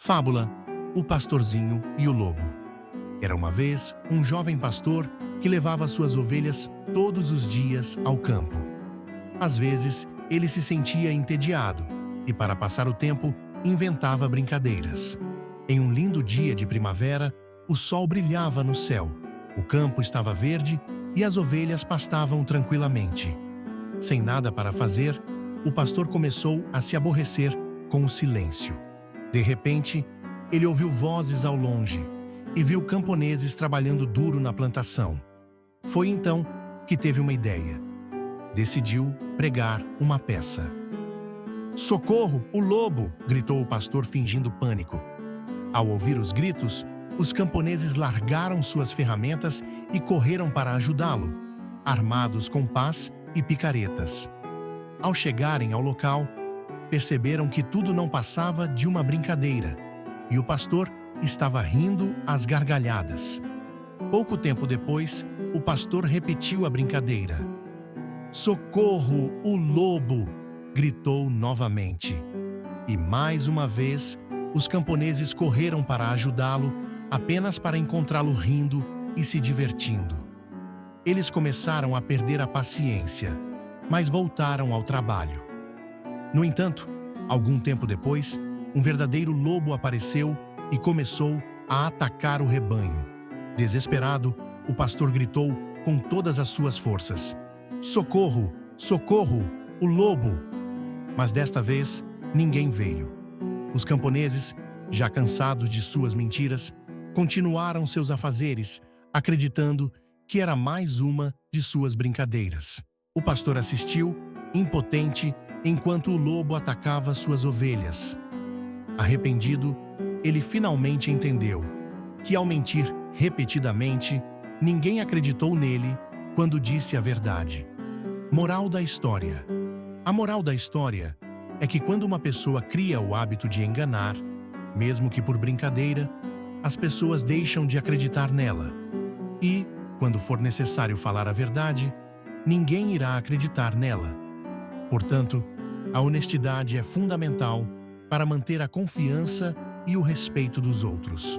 Fábula: O Pastorzinho e o Lobo. Era uma vez um jovem pastor que levava suas ovelhas todos os dias ao campo. Às vezes, ele se sentia entediado e, para passar o tempo, inventava brincadeiras. Em um lindo dia de primavera, o sol brilhava no céu, o campo estava verde e as ovelhas pastavam tranquilamente. Sem nada para fazer, o pastor começou a se aborrecer com o silêncio. De repente, ele ouviu vozes ao longe e viu camponeses trabalhando duro na plantação. Foi então que teve uma ideia. Decidiu pregar uma peça. "Socorro, o lobo!" gritou o pastor fingindo pânico. Ao ouvir os gritos, os camponeses largaram suas ferramentas e correram para ajudá-lo, armados com pás e picaretas. Ao chegarem ao local, perceberam que tudo não passava de uma brincadeira e o pastor estava rindo às gargalhadas. Pouco tempo depois, o pastor repetiu a brincadeira. "Socorro, o lobo!" gritou novamente. E mais uma vez, os camponeses correram para ajudá-lo, apenas para encontrá-lo rindo e se divertindo. Eles começaram a perder a paciência, mas voltaram ao trabalho. No entanto, algum tempo depois, um verdadeiro lobo apareceu e começou a atacar o rebanho. Desesperado, o pastor gritou com todas as suas forças: "Socorro! Socorro! O lobo!" Mas desta vez, ninguém veio. Os camponeses, já cansados de suas mentiras, continuaram seus afazeres, acreditando que era mais uma de suas brincadeiras. O pastor assistiu, impotente, enquanto o lobo atacava suas ovelhas. Arrependido, ele finalmente entendeu que, ao mentir repetidamente, ninguém acreditou nele quando disse a verdade. Moral da história: a moral da história é que quando uma pessoa cria o hábito de enganar, mesmo que por brincadeira, as pessoas deixam de acreditar nela. E, quando for necessário falar a verdade, ninguém irá acreditar nela. Portanto, a honestidade é fundamental para manter a confiança e o respeito dos outros.